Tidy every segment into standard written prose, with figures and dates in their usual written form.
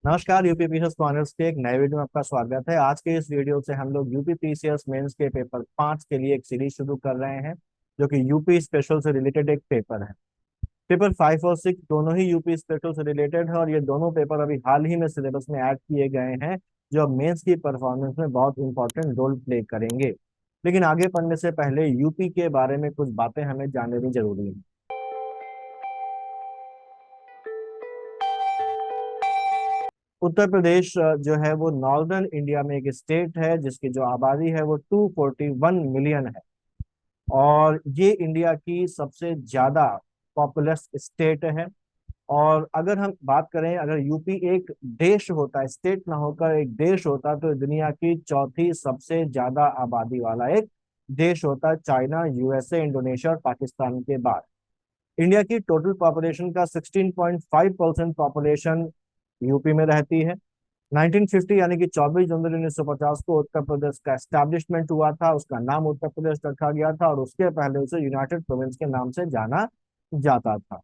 नमस्कार। UP PCS honours के एक नए वीडियो में आपका स्वागत है। आज के इस वीडियो से हम लोग यूपी पीसीएस मेंस के पेपर 5 के लिए एक सीरीज शुरू कर रहे हैं, जो कि यूपी स्पेशल से रिलेटेड एक पेपर है। पेपर 5 और 6 दोनों ही यूपी स्पेशल से रिलेटेड है और ये दोनों पेपर अभी हाल ही में सिलेबस में ऐड किए गए हैं, जो अब मेंस की परफॉर्मेंस में बहुत इंपॉर्टेंट रोल प्ले करेंगे। लेकिन आगे पढ़ने से पहले यूपी के बारे में कुछ बातें हमें जाननी भी जरूरी है। उत्तर प्रदेश जो है वो नॉर्दर्न इंडिया में एक स्टेट है, जिसकी जो आबादी है वो 241 मिलियन है। और ये इंडिया की सबसे ज्यादा पॉपुलस स्टेट है। और अगर हम बात करें, अगर यूपी एक देश होता, स्टेट ना होकर एक देश होता, तो दुनिया की चौथी सबसे ज्यादा आबादी वाला एक देश होता, चाइना, यूएसए, इंडोनेशिया और पाकिस्तान के बाद। इंडिया की टोटल पॉपुलेशन का 16.5% पॉपुलेशन यूपी में रहती है। 1950 यानी कि 24 जनवरी 1950 को उत्तर प्रदेश का एस्टैब्लिशमेंट हुआ था, उसका नाम उत्तर प्रदेश रखा गया था और उसके पहले उसे यूनाइटेड प्रोविंस के नाम से जाना जाता था।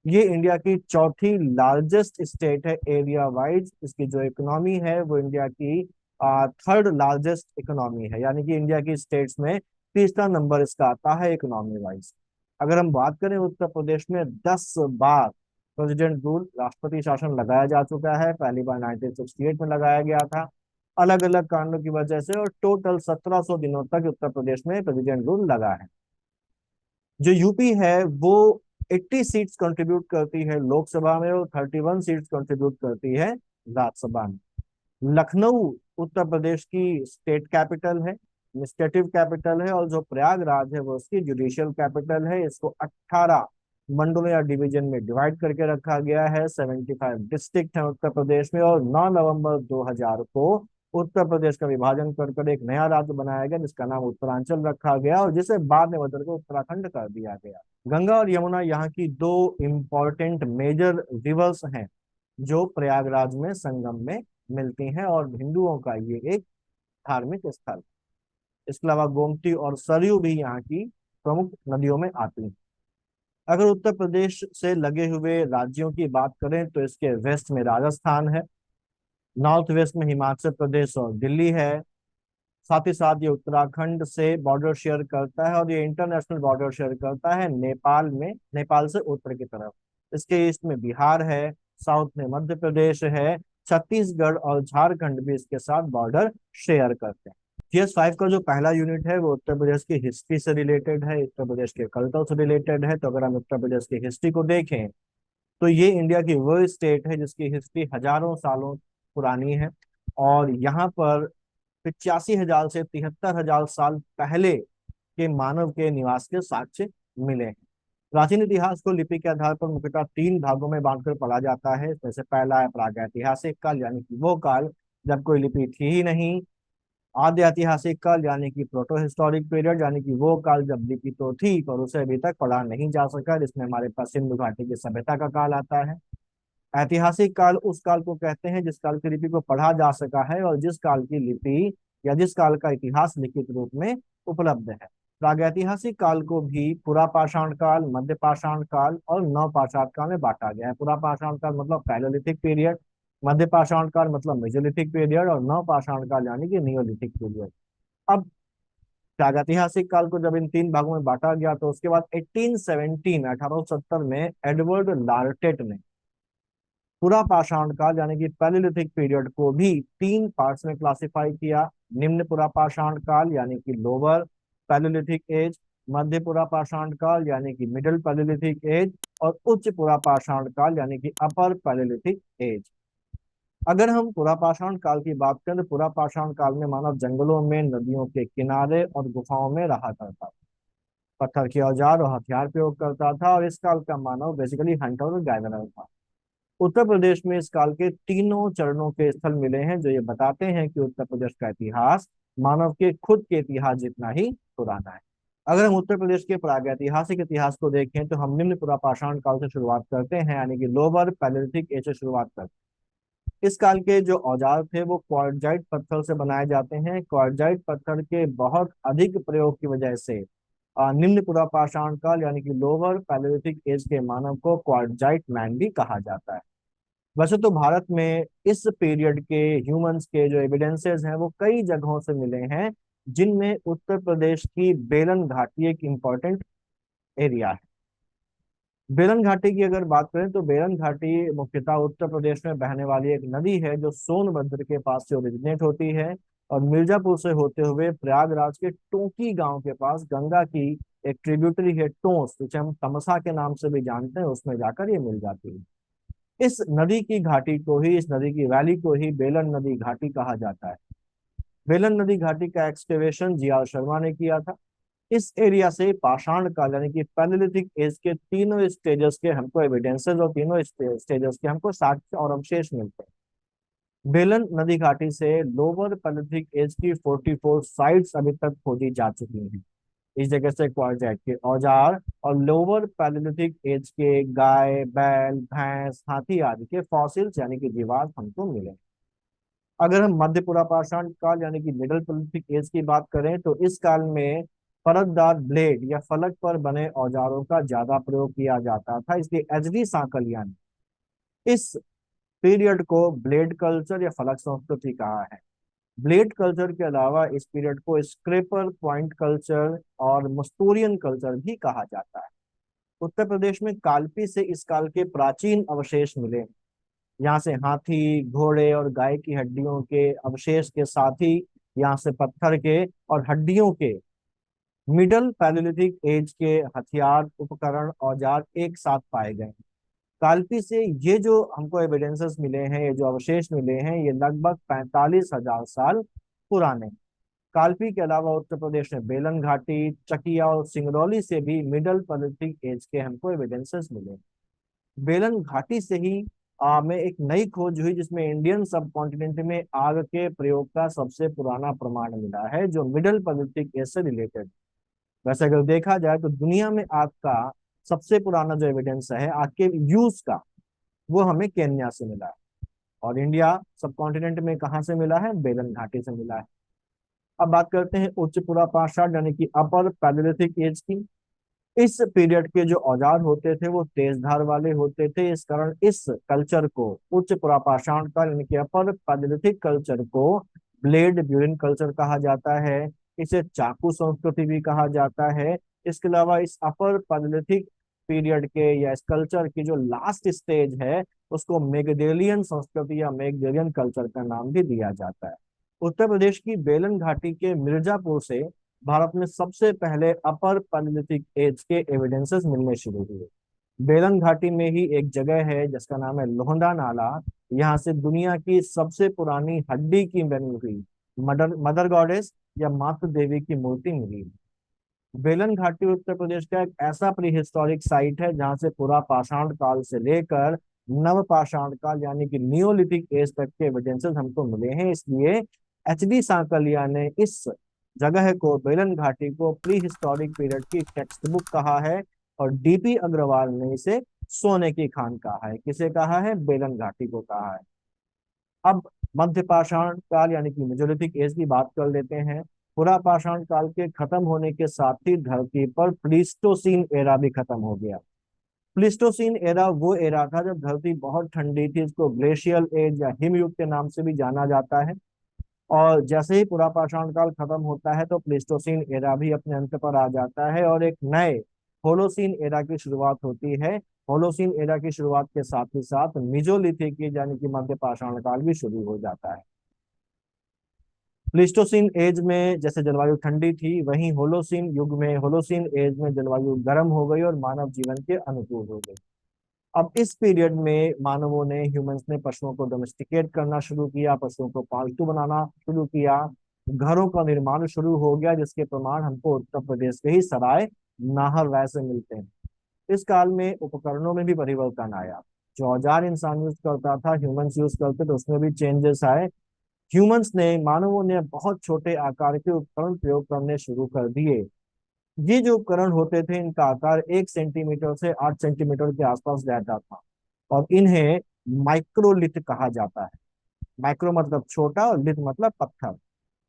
ये इंडिया की चौथी लार्जेस्ट स्टेट है एरिया वाइज। इसकी जो इकोनॉमी है वो इंडिया की थर्ड लार्जेस्ट इकोनॉमी है, यानी कि इंडिया की स्टेट्स में तीसरा नंबर इसका आता है इकोनॉमी वाइज। अगर हम बात करें, उत्तर प्रदेश में 10 बार प्रेसिडेंट रूल, राष्ट्रपति शासन लगाया जा चुका है। पहली बार 1968 में लगाया गया था, अलग अलग कारणों की वजह से, और टोटल 1700 दिनों तक उत्तर प्रदेश में प्रेसिडेंट रूल लगा है। जो यूपी है वो 80 सीट्स कंट्रीब्यूट करती है लोकसभा में और 31 सीट्स कंट्रीब्यूट करती है राज्यसभा में। लखनऊ उत्तर प्रदेश की स्टेट कैपिटल है, एडमिनिस्ट्रेटिव कैपिटल है, और जो प्रयागराज है वो उसकी जुडिशियल कैपिटल है। इसको 18 मंडलों या डिवीजन में डिवाइड करके रखा गया है। 75 डिस्ट्रिक्ट है उत्तर प्रदेश में, और 9 नवंबर 2000 को उत्तर प्रदेश का विभाजन कर एक नया राज्य बनाया गया, जिसका नाम उत्तरांचल रखा गया और जिसे बाद में बदल कर उत्तराखंड कर दिया गया। गंगा और यमुना यहाँ की दो इम्पोर्टेंट मेजर रिवर्स हैं, जो प्रयागराज में संगम में मिलती हैं, और हिंदुओं का ये एक धार्मिक स्थल। इसके अलावा गोमती और सरयू भी यहाँ की प्रमुख नदियों में आती हैं। अगर उत्तर प्रदेश से लगे हुए राज्यों की बात करें तो इसके वेस्ट में राजस्थान है, नॉर्थ वेस्ट में हिमाचल प्रदेश और दिल्ली है। साथ ही साथ ये उत्तराखंड से बॉर्डर शेयर करता है, और ये इंटरनेशनल बॉर्डर शेयर करता है नेपाल में, नेपाल से उत्तर की तरफ। इसके ईस्ट में बिहार है, साउथ में मध्य प्रदेश है, छत्तीसगढ़ और झारखंड भी इसके साथ बॉर्डर शेयर करते हैं। GS5 का जो पहला यूनिट है वो उत्तर प्रदेश की हिस्ट्री से रिलेटेड है, उत्तर प्रदेश के कल्चर से रिलेटेड है। तो अगर हम उत्तर प्रदेश की हिस्ट्री को देखें तो ये इंडिया की वो स्टेट है जिसकी हिस्ट्री हजारों सालों पुरानी है, और यहाँ पर 85,000 से 73,000 साल पहले के मानव के निवास के साक्ष्य मिले हैं। प्राचीन इतिहास को लिपि के आधार पर मुख्यतः 3 भागों में बांटकर पढ़ा जाता है। जैसे पहला है प्रागैतिहासिक काल, यानी कि वो काल जब कोई लिपि थी ही नहीं। आद्य ऐतिहासिक काल यानी कि प्रोटो हिस्टोरिक पीरियड, यानी कि वो काल जब लिपि तो थी पर उसे अभी तक पढ़ा नहीं जा सका, जिसमें हमारे पास सिंधु घाटी की सभ्यता का काल आता है। ऐतिहासिक काल उस काल को कहते हैं जिस काल की लिपि को पढ़ा जा सका है और जिस काल की लिपि या जिस काल का इतिहास लिखित रूप में उपलब्ध है। प्रागैतिहासिक काल को भी पुरा पाषाण काल, मध्य पाषाण काल और नव पाषाण काल में बांटा गया है। पुरा पाषाण काल मतलब पैलोलिथिक पीरियड, मध्य पाषाण काल मतलब मेजोलिथिक पीरियड, और नव पाषाण काल यानी कि नियोलिथिक पीरियड। अब प्रागैतिहासिक काल को जब इन 3 भागों में बांटा गया तो उसके बाद 1870 में एडवर्ड लार्टेट ने पूरा पाषाण काल यानी कि पैलियोलिथिक पीरियड को भी 3 पार्ट्स में क्लासिफाई किया। निम्न पुरा पाषाण काल यानी कि लोअर पैलियोलिथिक एज, मध्य पुरा पाषाण काल यानी कि मिडिल पैलियोलिथिक एज, और उच्च पुरा पाषाण काल यानी कि अपर पैलियोलिथिक एज। अगर हम पुरा पाषाण काल की बात करें तो पुरा पाषाण काल में मानव जंगलों में, नदियों के किनारे और गुफाओं में रहा करता था, पत्थर के औजार और हथियार प्रयोग करता था, और इस काल का मानव बेसिकली हंटर और गैदरर था। उत्तर प्रदेश में इस काल के तीनों चरणों के स्थल मिले हैं, जो ये बताते हैं कि उत्तर प्रदेश का इतिहास मानव के खुद के इतिहास जितना ही पुराना है। अगर हम उत्तर प्रदेश के प्रागैतिहासिक इतिहास को देखें तो हम निम्न पुरा पाषाण काल से शुरुआत करते हैं, यानी कि लोअर पैलियोलिथिक एज से शुरुआत करते हैं। इस काल के जो औजार थे वो क्वार्टजाइट पत्थर से बनाए जाते हैं। क्वार्टजाइट पत्थर के बहुत अधिक प्रयोग की वजह से निम्न पुरा पाषाण काल यानी कि लोअर पैलियोलिथिक एज के मानव को क्वार्टजाइट मैन भी कहा जाता है। वैसे तो भारत में इस पीरियड के ह्यूमंस के जो एविडेंसेस हैं वो कई जगहों से मिले हैं, जिनमें उत्तर प्रदेश की बेलन घाटी एक इम्पॉर्टेंट एरिया है। बेलन घाटी की अगर बात करें तो बेलन घाटी मुख्यतः उत्तर प्रदेश में बहने वाली एक नदी है जो सोनभद्र के पास से ओरिजिनेट होती है और मिर्जापुर से होते हुए प्रयागराज के टोंकी गांव के पास गंगा की एक ट्रिब्यूटरी है टोंस, जिसे हम तमसा के नाम से भी जानते हैं, उसमें जाकर ये मिल जाती है। इस नदी की घाटी को ही, इस नदी की वैली को ही बेलन नदी घाटी कहा जाता है। बेलन नदी घाटी का एक्सकेवेशन जी आर शर्मा ने किया था। इस एरिया से पाषाण काल यानी कि पैलेलिथिक एज के तीनों स्टेजेस के हमको एविडेंसेस और तीनों स्टेजेस के हमको साक्ष्य और अवशेष मिलते हैं। बेलन नदी घाटी से लोअर पैलेलिथिक एज की 44 साइट्स अभी तक खोजी जा चुकी हैं। इस जगह से क्वार्जेट के औजार और लोअर पैलेलिथिक एज के गाय, बैल, भैंस, हाथी आदि के फॉसिल्स यानी कि जीवाश्म हमको मिले। अगर हम मध्य पुरापाषाण काल यानी कि मिडल पैलेलिथिक एज की बात करें तो इस काल में परतदार ब्लेड या फलक पर बने औजारों का ज्यादा प्रयोग किया जाता था, इसलिए एचडी सांकलिया ने इस पीरियड को ब्लेड कल्चर या फलक संस्कृति कहा है। ब्लेड कल्चर के अलावा इस पीरियड को स्क्रेपर पॉइंट कल्चर और मस्तूरियन कल्चर भी कहा जाता है। उत्तर प्रदेश में कालपी से इस काल के प्राचीन अवशेष मिले। यहाँ से हाथी, घोड़े और गाय की हड्डियों के अवशेष के साथ ही यहाँ से पत्थर के और हड्डियों के मिडल पैलेलिथिक एज के हथियार, उपकरण, औजार एक साथ पाए गए। कालपी से ये जो हमको एविडेंसेस मिले हैं, ये जो अवशेष मिले हैं, ये लगभग 45,000 साल पुराने। कालपी के अलावा उत्तर प्रदेश में बेलन घाटी, चकिया और सिंगरौली से भी मिडल पैलेलिथिक एज के हमको एविडेंसेस मिले। बेलन घाटी से ही में एक नई खोज हुई जिसमें इंडियन सब कॉन्टिनेंट में आग के प्रयोग का सबसे पुराना प्रमाण मिला है, जो मिडल पैलेलिथिक एज से रिलेटेड। वैसे अगर देखा जाए तो दुनिया में आग का सबसे पुराना जो एविडेंस है आग के यूज का, वो हमें केन्या से मिला है। और इंडिया सब कॉन्टिनेंट में कहाँ से मिला है? बेलन घाटी से मिला है। अब बात करते हैं उच्च पुरापाषाण यानी कि अपर पैलेलिथिक एज की। इस पीरियड के जो औजार होते थे वो तेज धार वाले होते थे, इस कारण इस कल्चर को उच्च पुरापाषाण काल यानी कि अपर पैलेलिथिक कल्चर को ब्लेड ब्यूरिन कल्चर कहा जाता है। इसे चाकू संस्कृति भी कहा जाता है। इसके अलावा इस अपर पैलेलिथिक पीरियड के या इस कल्चर की जो लास्ट स्टेज है उसको मेगडेलियन संस्कृति या मेगडेलियन कल्चर का नाम भी दिया जाता है। उत्तर प्रदेश की बेलन घाटी के मिर्जापुर से भारत में सबसे पहले अपर पैलेलिथिक एज के एविडेंसेस मिलने शुरू हुए। बेलन घाटी में ही एक जगह है जिसका नाम है लोहंडा नाला। यहाँ से दुनिया की सबसे पुरानी हड्डी की बनी हुई मदर मदर गॉडेस या मातृ देवी की मूर्ति मिली। बेलन घाटी उत्तर प्रदेश का एक ऐसा प्री हिस्टोरिक साइट है जहाँ से पूरा पाषाण काल से लेकर नव पाषाण काल यानी कि नियोलिथिक एज तक के एविडेंसेस हमको मिले हैं। इसलिए एचडी सांकलिया ने इस जगह को, बेलन घाटी को, प्री हिस्टोरिक पीरियड की टेक्स्ट बुक कहा है और डीपी अग्रवाल ने इसे सोने की खान कहा है। किसे कहा है? बेलन घाटी को कहा है। अब मध्य पाषाण काल यानी कि मेजोलिथिक एज की बात कर लेते हैं। पुरा पाषाण काल के खत्म होने के साथ ही धरती पर प्लीस्टोसीन एरा भी खत्म हो गया। प्लीस्टोसीन एरा वो एरा था जब धरती बहुत ठंडी थी, इसको ग्लेशियल एज या हिमयुग के नाम से भी जाना जाता है। और जैसे ही पुरा पाषाण काल खत्म होता है तो प्लीस्टोसीन एरा भी अपने अंत पर आ जाता है और एक नए होलोसीन एरा की शुरुआत होती है। होलोसीन एरा की शुरुआत के साथ ही साथ मिजोलिथिक यानी कि मध्य पाषाण काल भी शुरू हो जाता है। प्लीस्टोसीन एज में जैसे जलवायु ठंडी थी, वहीं होलोसीन युग में, होलोसीन एज में जलवायु गर्म हो गई और मानव जीवन के अनुकूल हो गई। अब इस पीरियड में मानवों ने, ह्यूमंस ने पशुओं को डोमेस्टिकेट करना शुरू किया, पशुओं को पालतू बनाना शुरू किया, घरों का निर्माण शुरू हो गया, जिसके प्रमाण हमको उत्तर प्रदेश के ही सराय नाहर राय से मिलते हैं। इस काल में उपकरणों में भी परिवर्तन आया। जो औजार इंसान यूज करता था, ह्यूमंस यूज करते थे, उसमें भी चेंजेस आए। ह्यूमंस ने, मानवों ने बहुत छोटे आकार के उपकरण प्रयोग करने शुरू कर दिए। ये जो उपकरण होते थे इनका आकार 1 सेंटीमीटर से 8 सेंटीमीटर के आसपास रहता था और इन्हें माइक्रोलिथ कहा जाता है। माइक्रो मतलब छोटा और लिथ मतलब पत्थर।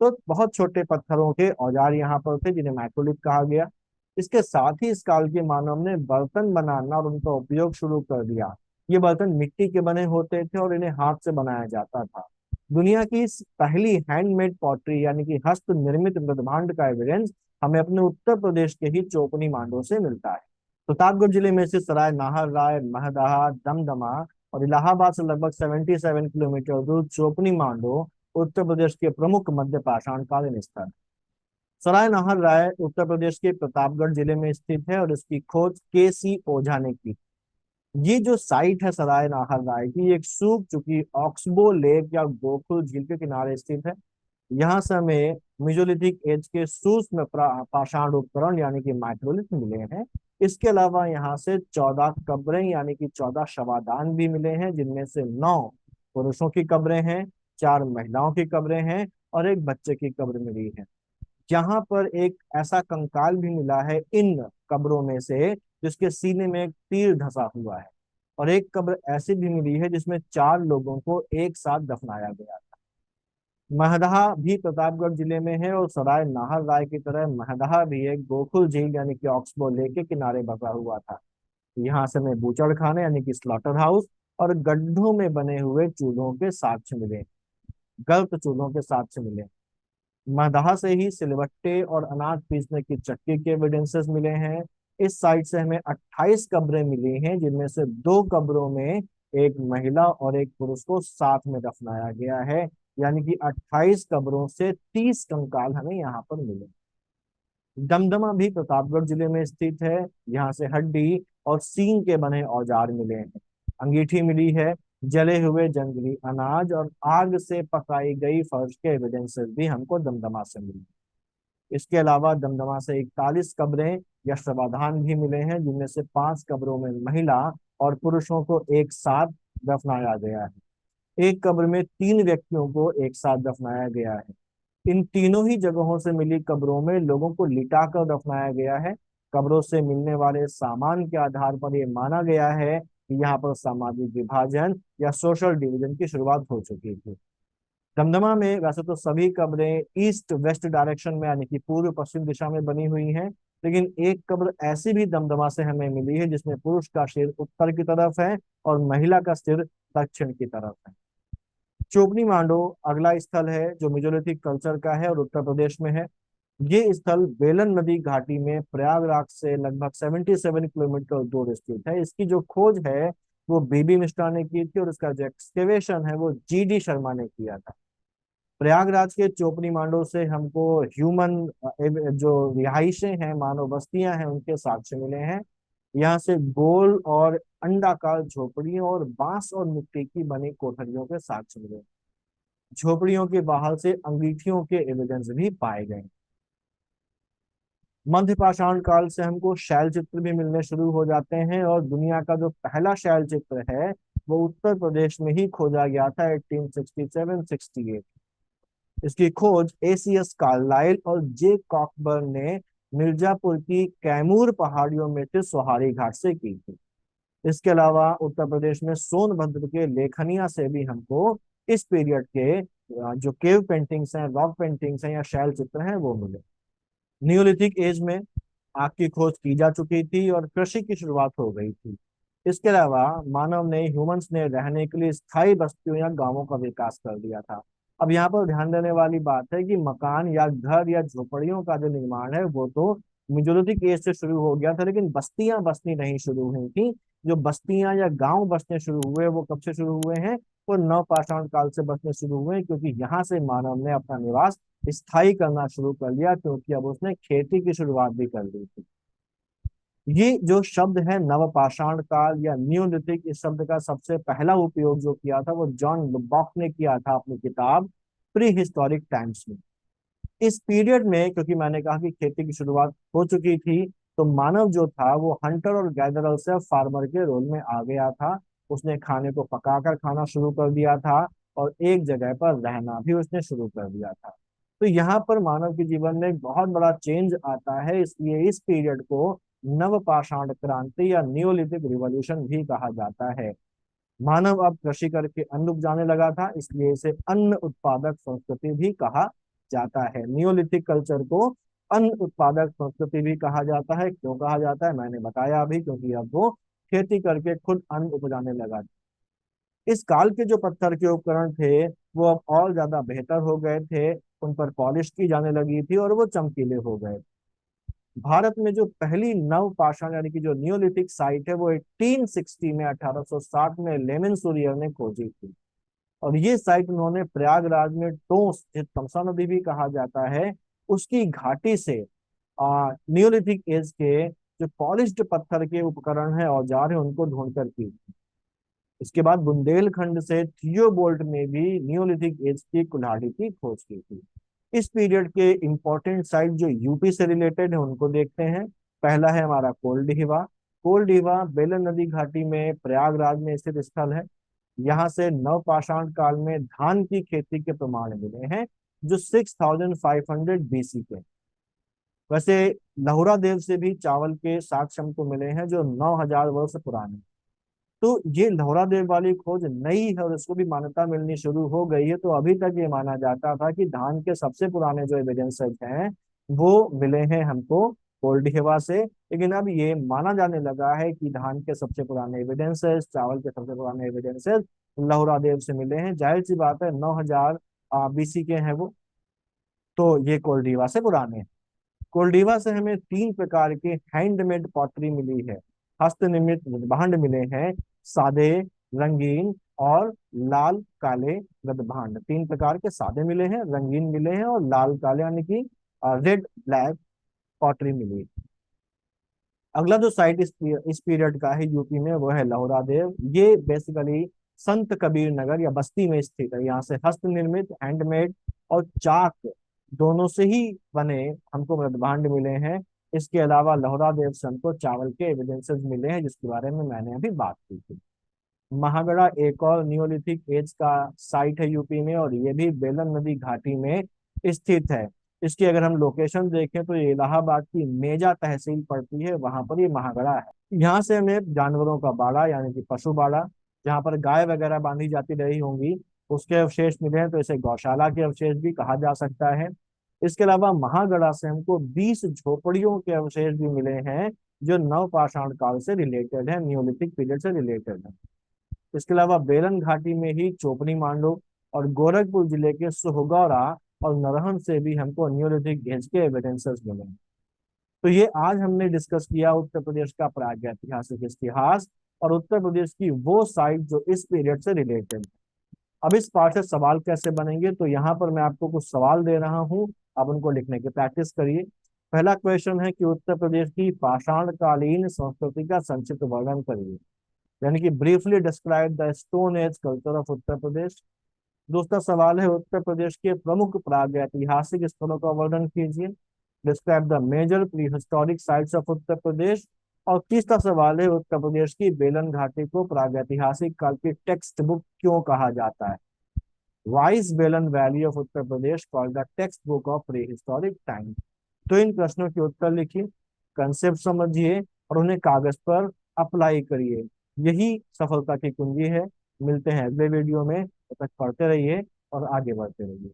तो बहुत छोटे पत्थरों के औजार यहाँ पर थे जिन्हें माइक्रोलिथ कहा गया। इसके साथ ही इस काल के मानव ने बर्तन बनाना और उनका उपयोग शुरू कर दिया। ये बर्तन मिट्टी के बने होते थे और इन्हें हाथ से बनाया जाता था। दुनिया की इस पहली हैंडमेड पॉटरी यानी कि हस्त निर्मित मृदभांड का एविडेंस हमें अपने उत्तर प्रदेश के ही चोपनी मांडो से मिलता है। प्रतापगढ़ जिले में स्थित सराय नाहर राय, महदहा, दमदमा और इलाहाबाद से लगभग 77 किलोमीटर दूर चोपनी मांडो उत्तर प्रदेश के प्रमुख मध्य पाषाण कालीन स्थल। सराय नाहर राय उत्तर प्रदेश के प्रतापगढ़ जिले में स्थित है और इसकी खोज के सी ओझा ने की। ये जो साइट है सराय नाहर राय की, एक सूख चुकी ऑक्सबो लेक या गोकुल झील के किनारे स्थित है। यहाँ से हमें मेसोलिथिक एज के सूक्ष्म पाषाण उपकरण यानी कि माइक्रोलिथ मिले हैं। इसके अलावा यहाँ से 14 कब्रें यानी कि 14 शवादान भी मिले हैं, जिनमें से 9 पुरुषों की कब्रें हैं, 4 महिलाओं की कब्रें हैं और एक बच्चे की कब्र मिली है। यहाँ पर एक ऐसा कंकाल भी मिला है इन कब्रों में से जिसके सीने में एक तीर धंसा हुआ है, और एक कब्र ऐसी भी मिली है जिसमें 4 लोगों को एक साथ दफनाया गया था। महदहा भी प्रतापगढ़ जिले में है और सराय नाहर राय की तरह महदहा भी एक गोकुल झील यानी कि ऑक्सबो लेक के किनारे बसा हुआ था। यहाँ से हमें बूचड़ खाने यानी कि स्लॉटर हाउस और गड्ढों में बने हुए चूल्हों के साक्ष्य मिले, गल्प चूल्हों के साक्ष्य मिले। मदाहा से ही सिलवट्टे और अनाज पीसने की चक्की के एविडेंसेस मिले हैं। इस साइट से हमें 28 कब्रें मिली हैं, जिनमें से 2 कब्रों में एक महिला और एक पुरुष को साथ में दफनाया गया है, यानी कि 28 कब्रों से 30 कंकाल हमें यहाँ पर मिले। दमदमा भी प्रतापगढ़ जिले में स्थित है। यहाँ से हड्डी और सींग के बने औजार मिले हैं, अंगीठी मिली है, जले हुए जंगली अनाज और आग से पकाई गई फर्श के एविडेंसेस भी हमको दमदमा से मिले। इसके अलावा दमदमा से 41 कब्रें या शवाधान भी मिले हैं, जिनमें से 5 कब्रों में महिला और पुरुषों को एक साथ दफनाया गया है। एक कब्र में 3 व्यक्तियों को एक साथ दफनाया गया है। इन तीनों ही जगहों से मिली कब्रों में लोगों को लिटा कर दफनाया गया है। कब्रों से मिलने वाले सामान के आधार पर यह माना गया है कि यहाँ पर सामाजिक विभाजन या सोशल डिवीजन की शुरुआत हो चुकी थी। दमदमा में वैसे तो सभी कब्रें ईस्ट वेस्ट डायरेक्शन में यानी कि पूर्व पश्चिम दिशा में बनी हुई हैं, लेकिन एक कब्र ऐसी भी दमदमा से हमें मिली है जिसमें पुरुष का सिर उत्तर की तरफ है और महिला का सिर दक्षिण की तरफ है। चोपनी मांडो अगला स्थल है जो मेसोलिथिक कल्चर का है और उत्तर प्रदेश में है। ये स्थल बेलन नदी घाटी में प्रयागराज से लगभग 77 किलोमीटर दूर स्थित है। इसकी जो खोज है वो बीबी मिश्रा ने की थी और इसका जो एक्सकेवेशन है वो जीडी शर्मा ने किया था। प्रयागराज के चोपनी मांडो से हमको ह्यूमन जो रिहाइशें हैं, मानव बस्तियां हैं, उनके साक्ष्य मिले हैं। यहाँ से गोल और अंडाकार झोपड़ियों और बांस और मिट्टी की बनी कोठरियों के साक्ष्य मिले। झोपड़ियों के बाहर से अंगीठियों के एविडेंस भी पाए गए। मध्य पाषाण काल से हमको शैल चित्र भी मिलने शुरू हो जाते हैं और दुनिया का जो पहला शैल चित्र है वो उत्तर प्रदेश में ही खोजा गया था 1867-68। इसकी खोज एसीएस कार्लाइल और जे कॉकबर्न ने मिर्जापुर की कैमूर पहाड़ियों में से सोहारी घाट से की थी। इसके अलावा उत्तर प्रदेश में सोनभद्र के लेखनिया से भी हमको इस पीरियड के जो केव पेंटिंग्स हैं, रॉक पेंटिंग्स हैं या शैल चित्र हैं वो मिले। नियोलिथिक एज में आग की खोज की जा चुकी थी और कृषि की शुरुआत हो गई थी। इसके अलावा मानव ने ह्यूमंस ने रहने के लिए स्थायी बस्तियों या गांवों का विकास कर दिया था। अब यहाँ पर ध्यान देने वाली बात है कि मकान या घर या झोपड़ियों का जो निर्माण है वो तो मेसोलिथिक एज से शुरू हो गया था, लेकिन बस्तियां बसनी नहीं शुरू हुई थी। जो बस्तियां या गांव बसने शुरू हुए वो कब से शुरू हुए हैं? वो नवपाषाण काल से बसने शुरू हुए हैं, क्योंकि यहाँ से मानव ने अपना निवास स्थायी करना शुरू कर लिया, क्योंकि अब उसने खेती की शुरुआत भी कर दी थी। ये जो शब्द है नवपाषाण काल या न्यूलिथिक, इस शब्द का सबसे पहला उपयोग जो किया था वो जॉन लुबॉक ने किया था अपनी किताब प्री हिस्टोरिक टाइम्स में। इस पीरियड में क्योंकि मैंने कहा कि खेती की शुरुआत हो चुकी थी, तो मानव जो था वो हंटर और गैदरर से फार्मर के रोल में आ गया था। उसने खाने को पकाकर खाना शुरू कर दिया था और एक जगह पर रहना भी उसने शुरू कर दिया था। तो यहाँ पर मानव के जीवन में एक बहुत बड़ा चेंज आता है, इसलिए इस पीरियड को नवपाषाण क्रांति या नियोलिथिक रिवॉल्यूशन भी कहा जाता है। मानव अब कृषि करके अन्न उपजाने लगा था, इसलिए इसे अन्न उत्पादक संस्कृति भी कहा जाता है। नियोलिथिक कल्चर को अन्न उत्पादक संस्कृति भी कहा जाता है। क्यों कहा जाता है मैंने बताया अभी, क्योंकि अब वो खेती करके खुद अन्न उपजाने लगा। इस काल के जो पत्थर के उपकरण थे वो अब और ज्यादा बेहतर हो गए थे, उन पर पॉलिश की जाने लगी थी और वो चमकीले हो गए। भारत में जो पहली नव पाषाण यानी कि जो नियोलिथिक साइट है वो 1860 में 1860 में लेमन सूरियर ने खोजी थी। और ये साइट उन्होंने प्रयागराज में टोंस, जिसे तमसा नदी भी कहा जाता है, उसकी घाटी से नियोलिथिक एज के जो पॉलिश्ड पत्थर के उपकरण है, औजार है, उनको ढूंढकर की। इसके बाद बुंदेलखंड से थियोबोल्ट ने भी नियोलिथिक एज की कुल्हाड़ी की खोज की थी। इस पीरियड के इंपॉर्टेंट साइट जो यूपी से रिलेटेड है उनको देखते हैं। पहला है हमारा कोलडीवा। कोलडीवा बेलन नदी घाटी में प्रयागराज में स्थित स्थल है। यहाँ से नवपाषाण काल में धान की खेती के प्रमाण मिले हैं, जो 6500 बीसी के। वैसे लहुरा देव से भी चावल के साक्ष्य हमको मिले हैं जो 9000 वर्ष पुराने। तो ये लौहरा देव वाली खोज नई है और इसको भी मान्यता मिलनी शुरू हो गई है। तो अभी तक ये माना जाता था कि धान के सबसे पुराने जो एविडेंसेस हैं वो मिले हैं हमको कोल्डिहेवा से, लेकिन अब ये माना जाने लगा है कि धान के सबसे पुराने एविडेंसेस, चावल के सबसे पुराने एविडेंसेस लौहरा देव से मिले हैं। जाहिर सी बात है 9000 बीसी के हैं वो, तो ये कोल्डिवा से पुराने हैं। कोल्डिवा से हमें 3 प्रकार के हैंडमेड पॉटरी मिली है, हस्त निर्मित भांड मिले हैं, सादे, रंगीन और लाल काले गदभांड। 3 प्रकार के सादे मिले हैं, रंगीन मिले हैं और लाल काले यानी कि रेड ब्लैक पॉटरी मिली। अगला जो साइट इस पीरियड का है यूपी में वो है लौहरा देव। ये बेसिकली संत कबीर नगर या बस्ती में स्थित है। यहाँ से हस्त निर्मित, हैंडमेड और चाक दोनों से ही बने हमको मृदभांड मिले हैं। इसके अलावा लौहरा देव से हमको चावल के एविडेंसेस मिले हैं, जिसके बारे में मैंने अभी बात की थी। महागढ़ा एक और नियोलिथिक एज का साइट है यूपी में, और ये भी बेलन नदी घाटी में स्थित है। इसकी अगर हम लोकेशन देखें तो ये इलाहाबाद की मेजा तहसील पड़ती है, वहां पर ये महागढ़ा है। यहाँ से हमें जानवरों का बाड़ा यानी कि पशु बाड़ा, जहाँ पर गाय वगैरह बांधी जाती रही होंगी, उसके अवशेष मिले हैं, तो इसे गौशाला के अवशेष भी कहा जा सकता है। इसके अलावा महागढ़ा से हमको 20 झोपड़ियों के अवशेष भी मिले हैं, जो नवपाषाण काल से रिलेटेड है, नियोलिथिक पीरियड से रिलेटेड है। इसके अलावा बेलन घाटी में ही चोपनी मांडो और गोरखपुर जिले के सुहगौरा और नरहन से भी हमको नियोलिथिक एज के एविडेंसेस मिले। तो ये आज हमने डिस्कस किया उत्तर प्रदेश का प्रागैतिहासिक इतिहास और उत्तर प्रदेश की वो साइट जो इस पीरियड से रिलेटेड है। अब इस पार्ट से सवाल कैसे बनेंगे, तो यहाँ पर मैं आपको कुछ सवाल दे रहा हूँ, आप उनको लिखने की प्रैक्टिस करिए। पहला क्वेश्चन है कि उत्तर प्रदेश की पाषाण कालीन संस्कृति का संक्षिप्त वर्णन करिए, यानी कि briefly describe the stone age culture of Uttar Pradesh. दूसरा सवाल है उत्तर प्रदेश के प्रमुख प्रागैतिहासिक स्थलों का वर्णन कीजिए, describe the major prehistoric sites of Uttar Pradesh. और तीसरा सवाल है उत्तर प्रदेश की बेलन घाटी को प्रागैतिहासिक काल की टेक्स्ट बुक क्यों कहा जाता है। वाइस बेलन valley of Uttar Pradesh called the text book of pre historic time. तो इन प्रश्नों के उत्तर लिखिए, कंसेप्ट समझिए और उन्हें कागज पर अप्लाई करिए। यही सफलता की कुंजी है। मिलते हैं अगले वीडियो में, तब तक पढ़ते रहिए और आगे बढ़ते रहिए।